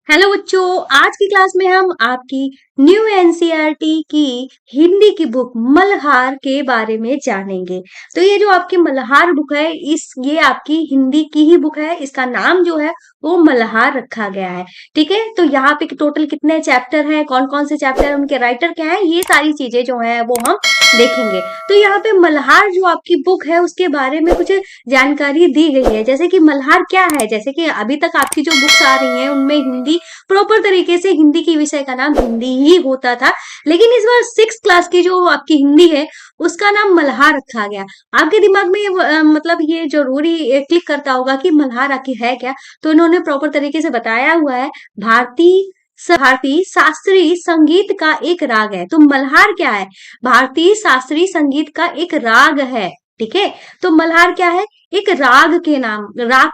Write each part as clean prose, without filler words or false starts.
Hello बच्चों, आज की क्लास में हम आपकी न्यू एनसीईआरटी की हिंदी की बुक मल्हार के बारे में जानेंगे। तो ये जो आपकी मल्हार बुक है, ये आपकी हिंदी की ही बुक है। इसका नाम जो है वो मल्हार रखा गया है। ठीक है, तो यहाँ पे टोटल कितने चैप्टर हैं, कौन कौन से चैप्टर हैं, उनके राइटर क्या है, ये सारी चीजें जो है वो हम देखेंगे। तो यहाँ पे मल्हार जो आपकी बुक है उसके बारे में कुछ जानकारी दी गई है। जैसे कि मल्हार क्या है, जैसे कि अभी तक आपकी जो बुक्स आ रही हैं उनमें हिंदी प्रॉपर तरीके से हिंदी की विषय का नाम हिंदी ही होता था, लेकिन इस बार 6 क्लास की जो आपकी हिंदी है उसका नाम मल्हार रखा गया। आपके दिमाग में मतलब ये जरूरी क्लिक करता होगा कि मल्हार आखिर है क्या। तो इन्होंने प्रॉपर तरीके से बताया हुआ है, भारतीय शास्त्रीय संगीत का एक राग है। तो मल्हार क्या है, भारतीय शास्त्रीय संगीत का एक राग है। ठीक है, तो मल्हार क्या है, एक राग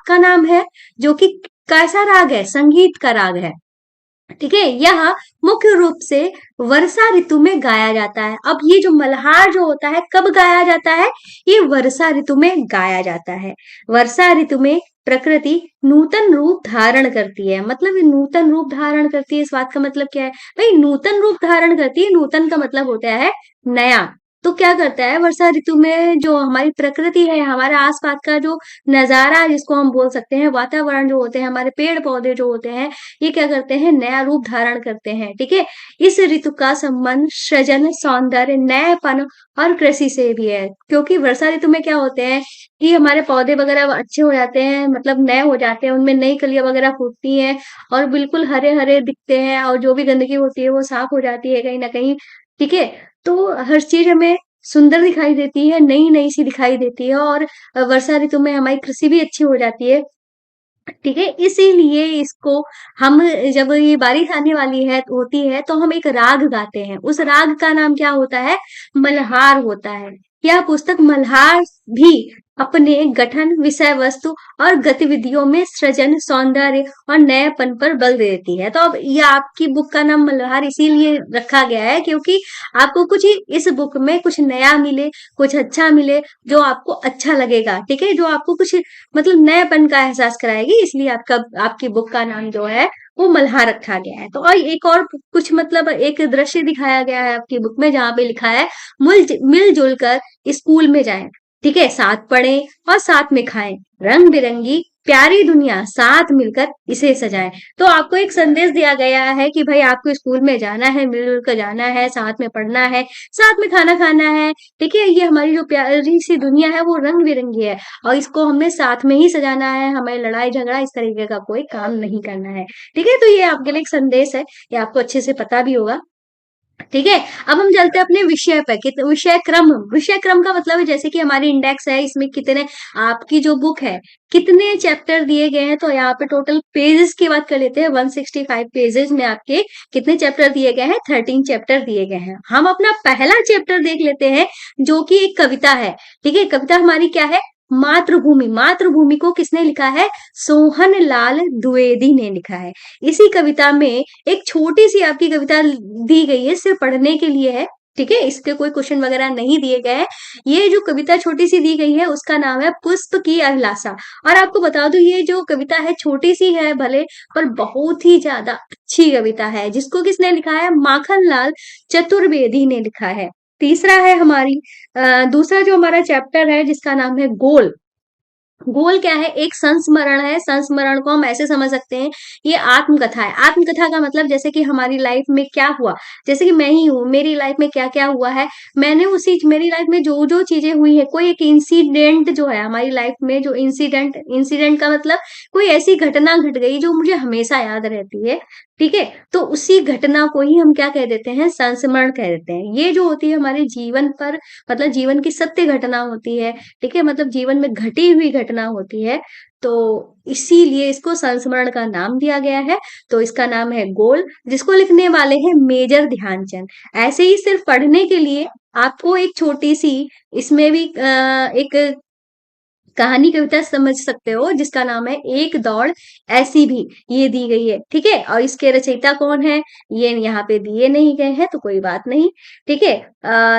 का नाम है, जो कि कैसा राग है, संगीत का राग है। ठीक है, यह मुख्य रूप से वर्षा ऋतु में गाया जाता है। अब ये जो मल्हार जो होता है कब गाया जाता है, ये वर्षा ऋतु में गाया जाता है। वर्षा ऋतु में प्रकृति नूतन रूप धारण करती है। मतलब ये नूतन रूप धारण करती है, इस बात का मतलब क्या है भाई, नूतन रूप धारण करती है। नूतन का मतलब होता है नया। तो क्या करता है, वर्षा ऋतु में जो हमारी प्रकृति है, हमारे आसपास का जो नजारा जिसको हम बोल सकते हैं, वातावरण जो होते हैं, हमारे पेड़ पौधे जो होते हैं, ये क्या करते हैं, नया रूप धारण करते हैं। ठीक है, इस ऋतु का संबंध सृजन, सौंदर्य, नएपन और कृषि से भी है। क्योंकि वर्षा ऋतु में क्या होते हैं कि हमारे पौधे वगैरह अच्छे हो जाते हैं, मतलब नए हो जाते हैं, उनमें नई कलियां वगैरह फूटती हैं और बिल्कुल हरे हरे दिखते हैं, और जो भी गंदगी होती है वो साफ हो जाती है कहीं ना कहीं। ठीक है, तो हर चीज हमें सुंदर दिखाई देती है, नई नई सी दिखाई देती है, और वर्षा ऋतु में हमारी कृषि भी अच्छी हो जाती है। ठीक है, इसीलिए इसको हम, जब ये बारिश आने वाली है होती है तो हम एक राग गाते हैं। उस राग का नाम क्या होता है, मल्हार होता है। यह पुस्तक मल्हार भी अपने गठन, विषय वस्तु और गतिविधियों में सृजन, सौंदर्य और नएपन पर बल देती है। तो अब ये आपकी बुक का नाम मल्हार इसीलिए रखा गया है क्योंकि आपको कुछ इस बुक में कुछ नया मिले, कुछ अच्छा मिले, जो आपको अच्छा लगेगा। ठीक है, जो आपको कुछ मतलब नयापन का एहसास कराएगी, इसलिए आपकी बुक का नाम जो है वो मल्हार रखा गया है। तो और एक और कुछ मतलब एक दृश्य दिखाया गया है आपकी बुक में, जहाँ पे लिखा है मिलजुल कर स्कूल में जाएं। ठीक है, साथ पढ़ें और साथ में खाएं, रंग बिरंगी प्यारी दुनिया साथ मिलकर इसे सजाएं। तो आपको एक संदेश दिया गया है कि भाई आपको स्कूल में जाना है, मिलजुल कर जाना है, साथ में पढ़ना है, साथ में खाना खाना है। ठीक है, ये हमारी जो प्यारी सी दुनिया है वो रंग बिरंगी है, और इसको हमने साथ में ही सजाना है। हमें लड़ाई झगड़ा इस तरीके का कोई काम नहीं करना है। ठीक है, तो ये आपके लिए एक संदेश है, ये आपको अच्छे से पता भी होगा। ठीक है, अब हम चलते हैं अपने विषय पे कि विषय क्रम का मतलब है, जैसे कि हमारी इंडेक्स है, इसमें कितने, आपकी जो बुक है कितने चैप्टर दिए गए हैं। तो यहाँ पे टोटल पेजेस की बात कर लेते हैं, 165 पेजेस में आपके कितने चैप्टर दिए गए हैं, 13 चैप्टर दिए गए हैं। हम अपना पहला चैप्टर देख लेते हैं, जो कि एक कविता है। ठीक है, कविता हमारी क्या है, मातृभूमि। मातृभूमि को किसने लिखा है, सोहन लाल द्विवेदी ने लिखा है। इसी कविता में एक छोटी सी आपकी कविता दी गई है, सिर्फ पढ़ने के लिए है। ठीक है, इसके कोई क्वेश्चन वगैरह नहीं दिए गए हैं। ये जो कविता छोटी सी दी गई है उसका नाम है पुष्प की अभिलाषा। और आपको बता दूं, ये जो कविता है छोटी सी है भले, पर बहुत ही ज्यादा अच्छी कविता है, जिसको किसने लिखा है, माखन लाल चतुर्वेदी ने लिखा है। तीसरा है हमारी दूसरा जो हमारा चैप्टर है जिसका नाम है गोल। गोल क्या है, एक संस्मरण है। संस्मरण को हम ऐसे समझ सकते हैं, ये आत्मकथा है। आत्मकथा का मतलब जैसे कि हमारी लाइफ में क्या हुआ, जैसे कि मैं ही हूँ, मेरी लाइफ में क्या क्या हुआ है, मैंने उसी मेरी लाइफ में जो जो चीजें हुई है, कोई एक इंसिडेंट जो है हमारी लाइफ में, जो इंसिडेंट इंसिडेंट का मतलब कोई ऐसी घटना घट गई जो मुझे हमेशा याद रहती है। ठीक है, तो उसी घटना को ही हम क्या कह देते हैं, संस्मरण कह देते हैं। ये जो होती है हमारे जीवन पर, मतलब जीवन की सत्य घटना होती है। ठीक है, मतलब जीवन में घटी हुई घटना होती है, तो इसीलिए इसको संस्मरण का नाम दिया गया है। तो इसका नाम है गोल, जिसको लिखने वाले हैं मेजर ध्यानचंद। ऐसे ही सिर्फ पढ़ने के लिए आपको एक छोटी सी इसमें भी एक कहानी कविता समझ सकते हो, जिसका नाम है एक दौड़ ऐसी भी, ये दी गई है। ठीक है, और इसके रचयिता कौन है, ये यहाँ पे दिए नहीं गए हैं, तो कोई बात नहीं। ठीक है,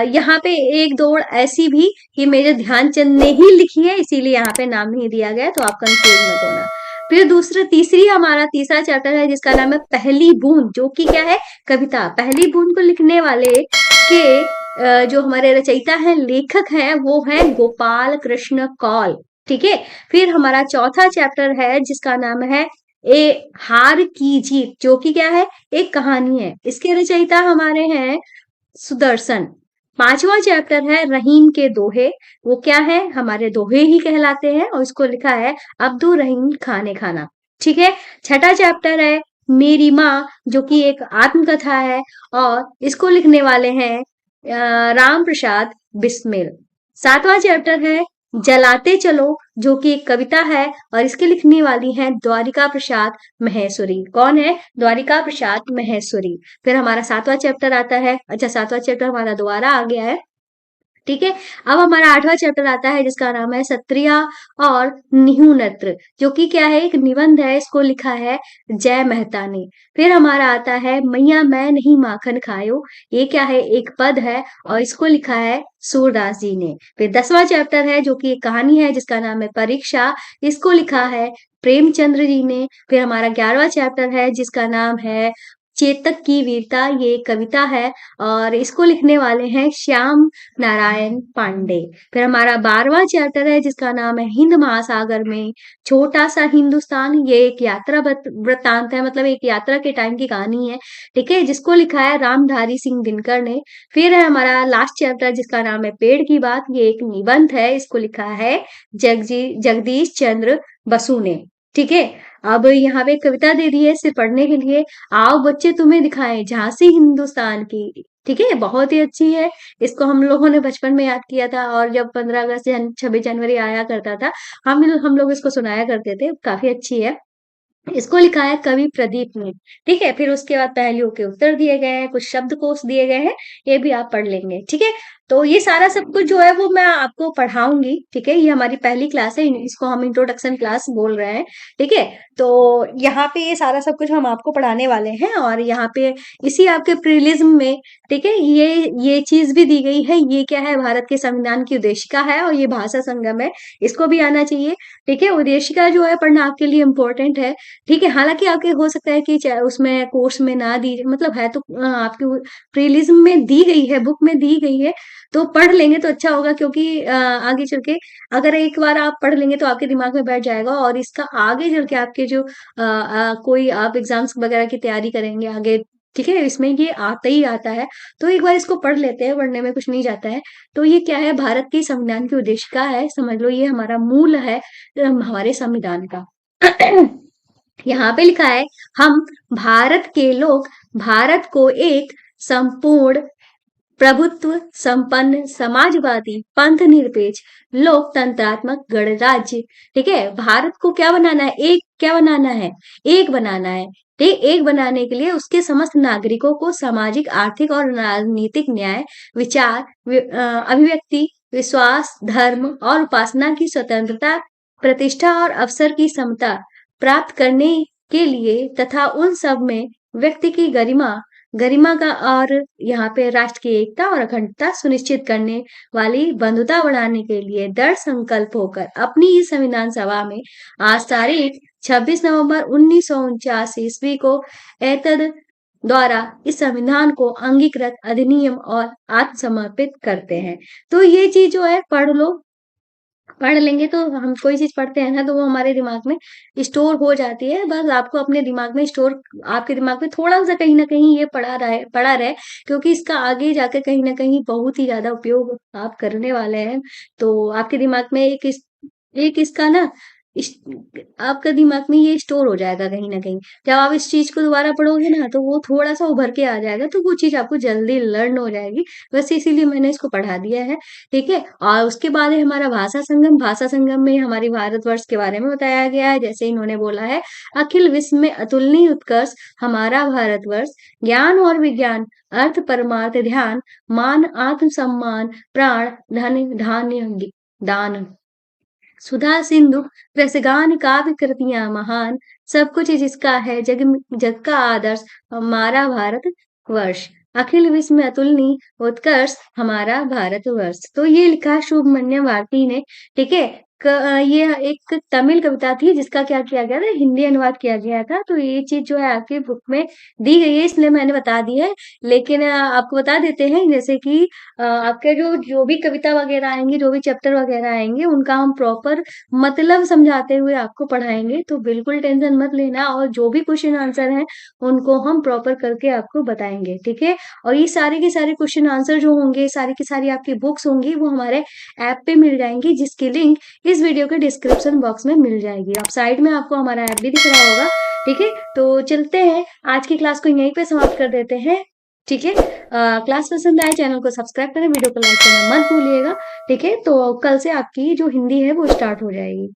यहाँ पे एक दौड़ ऐसी भी, ये मेजर ध्यानचंद ने ही लिखी है, इसीलिए यहाँ पे नाम नहीं दिया गया, तो आप कंफ्यूज मत होना। फिर तीसरी हमारा तीसरा चैप्टर है जिसका नाम है पहली बूंद, जो कि क्या है, कविता। पहली बूंद को लिखने वाले के जो हमारे रचयिता हैं, लेखक हैं, वो है गोपाल कृष्ण कौल। ठीक है। फिर हमारा चौथा चैप्टर है जिसका नाम है ए हार की जीत, जो कि क्या है, एक कहानी है। इसके रचयिता हमारे हैं सुदर्शन। पांचवा चैप्टर है रहीम के दोहे, वो क्या है, हमारे दोहे ही कहलाते हैं, और इसको लिखा है अब्दुल रहीम खाने खाना। ठीक है। छठा चैप्टर है मेरी माँ, जो कि एक आत्मकथा है, और इसको लिखने वाले हैं राम प्रसाद बिस्मिल। सातवां चैप्टर है जलाते चलो, जो कि एक कविता है, और इसके लिखने वाली हैं द्वारिका प्रसाद महेश्वरी। कौन है? द्वारिका प्रसाद महेश्वरी। फिर हमारा सातवां चैप्टर आता है, अच्छा सातवां चैप्टर हमारा दोबारा आ गया है। ठीक है। अब हमारा आठवां चैप्टर आता है जिसका नाम है सत्रिया और निहुनत्र, जो कि क्या है, एक निबंध है, इसको लिखा है जय मेहता ने। फिर हमारा आता है मैया मैं नहीं माखन खायो, ये क्या है, एक पद है, और इसको लिखा है सूरदास जी ने। फिर 10वां चैप्टर है जो कि एक कहानी है जिसका नाम है परीक्षा, इसको लिखा है प्रेमचंद्र जी ने। फिर हमारा 11वां चैप्टर है जिसका नाम है चेतक की वीरता, ये एक कविता है, और इसको लिखने वाले हैं श्याम नारायण पांडे। फिर हमारा 12वां चैप्टर है जिसका नाम है हिंद महासागर में छोटा सा हिंदुस्तान, ये एक यात्रा वृत्तांत है, मतलब एक यात्रा के टाइम की कहानी है। ठीक है, जिसको लिखा है रामधारी सिंह दिनकर ने। फिर है हमारा लास्ट चैप्टर जिसका नाम है पेड़ की बात, ये एक निबंध है, इसको लिखा है जगदीश चंद्र बसु ने। ठीक है। अब यहाँ पे एक कविता दे दी है सिर्फ पढ़ने के लिए, आओ बच्चे तुम्हें दिखाएं झांसी हिंदुस्तान की। ठीक है, बहुत ही अच्छी है। इसको हम लोगों ने बचपन में याद किया था, और जब 15 अगस्त 26 जनवरी आया करता था, हम लोग इसको सुनाया करते थे। काफी अच्छी है। इसको लिखा है कवि प्रदीप ने। ठीक है। फिर उसके बाद पहेलियों के उत्तर दिए गए हैं, कुछ शब्दकोश दिए गए हैं, ये भी आप पढ़ लेंगे। ठीक है। तो ये सारा सब कुछ जो है वो मैं आपको पढ़ाऊंगी। ठीक है। ये हमारी पहली क्लास है, इसको हम इंट्रोडक्शन क्लास बोल रहे हैं। ठीक है। तो यहाँ पे ये सारा सब कुछ हम आपको पढ़ाने वाले हैं, और यहाँ पे इसी आपके प्रीलिज्म में, ठीक है, ये चीज भी दी गई है, ये क्या है, भारत के संविधान की उद्देशिका है, और ये भाषा संगम है, इसको भी आना चाहिए। ठीक है। उद्देशिका जो है पढ़ना आपके लिए इम्पोर्टेंट है। ठीक है। हालांकि आपके हो सकता है कि उसमें कोर्स में ना दी, मतलब है तो आपके प्रीलिज्म में दी गई है, बुक में दी गई है, तो पढ़ लेंगे तो अच्छा होगा, क्योंकि आगे चल के अगर एक बार आप पढ़ लेंगे तो आपके दिमाग में बैठ जाएगा, और इसका आगे चल के आपके जो कोई आप एग्जाम्स वगैरह की तैयारी करेंगे आगे, ठीक है, इसमें ये आता ही आता है। तो एक बार इसको पढ़ लेते हैं, पढ़ने में कुछ नहीं जाता है। तो ये क्या है, भारत की संविधान की उद्देशिका है, समझ लो ये हमारा मूल है हमारे संविधान का। यहाँ पे लिखा है हम भारत के लोग भारत को एक संपूर्ण प्रभुत्व संपन्न समाजवादी पंथ निरपेक्ष लोकतंत्रात्मक गणराज्य, ठीक है, भारत को क्या बनाना है, एक क्या बनाना है, एक बनाना है। ठीक, एक बनाने के लिए उसके समस्त नागरिकों को सामाजिक आर्थिक और राजनीतिक न्याय विचार अभिव्यक्ति विश्वास धर्म और उपासना की स्वतंत्रता प्रतिष्ठा और अवसर की समता प्राप्त करने के लिए तथा उन सब में व्यक्ति की गरिमा गरिमा का और यहाँ पे राष्ट्र की एकता और अखंडता सुनिश्चित करने वाली बंधुता बढ़ाने के लिए दृढ़ संकल्प होकर अपनी इस संविधान सभा में आज तारीख 26 नवंबर 1949 ईस्वी को एतद द्वारा इस संविधान को अंगीकृत अधिनियम और आत्मसमर्पित करते हैं। तो ये चीज जो है पढ़ लो, पढ़ लेंगे तो हम कोई चीज पढ़ते हैं ना तो वो हमारे दिमाग में स्टोर हो जाती है। बस आपको अपने दिमाग में स्टोर, आपके दिमाग में थोड़ा सा कहीं ना कहीं ये पड़ा रहे, क्योंकि इसका आगे जाकर कहीं ना कहीं बहुत ही ज्यादा उपयोग आप करने वाले हैं। तो आपके दिमाग में एक इसका ना इस, आपका दिमाग में ये स्टोर हो जाएगा कहीं ना कहीं। जब आप इस चीज को दोबारा पढ़ोगे ना तो वो थोड़ा सा उभर के आ जाएगा, तो वो चीज आपको जल्दी लर्न हो जाएगी। बस इसीलिए मैंने इसको पढ़ा दिया है। ठीक है। और उसके बाद है हमारा भाषा संगम। भाषा संगम में हमारी भारतवर्ष के बारे में बताया गया है, जैसे इन्होंने बोला है अखिल विश्व में अतुलनीय उत्कर्ष हमारा भारतवर्ष, ज्ञान और विज्ञान अर्थ परमार्थ ध्यान मान आत्म सम्मान प्राण धन धान्य दान सुधा सिंधु रसगान काव्य कृतियां महान, सब कुछ जिसका है जग का आदर्श हमारा भारत वर्ष, अखिल विश्व में अतुलनीय उत्कर्ष हमारा भारत वर्ष। तो ये लिखा है शुभमन्य भारती ने। ठीक है। ये एक तमिल कविता थी जिसका क्या किया गया था, हिंदी अनुवाद किया गया था। तो ये चीज़ जो है आपकी बुक में दी गई है, इसलिए मैंने बता दी है। लेकिन आपको बता देते हैं जैसे कि आपके जो भी कविता वगैरह आएँगी, जो भी चैप्टर वगैरह आएँगे, उनका हम प्रॉपर मतलब समझाते हुए आपको पढ़ाएँगे। तो बिल्कुल टेंशन मत लेना, और जो भी क्वेश्चन आंसर हैं, उनको हम प्रॉपर करके आपको बताएँगे, ठीक है? और ये सारे के सारे क्वेश्चन आंसर जो होंगे, सारी की सारी आपकी बुक्स होंगी, वो हमारे ऐप पे मिल जाएँगी, जिसकी लिंक इस वीडियो के डिस्क्रिप्शन बॉक्स में मिल जाएगी। अब साइड में आपको हमारा ऐप भी दिख रहा होगा, ठीक है? तो चलते हैं, आज की क्लास को यहीं पे समाप्त कर देते हैं, ठीक है? क्लास पसंद आए चैनल को सब्सक्राइब करें, वीडियो को लाइक करना मत भूलिएगा, ठीक है? तो कल से आपकी जो हिंदी है वो स्टार्ट हो जाएगी।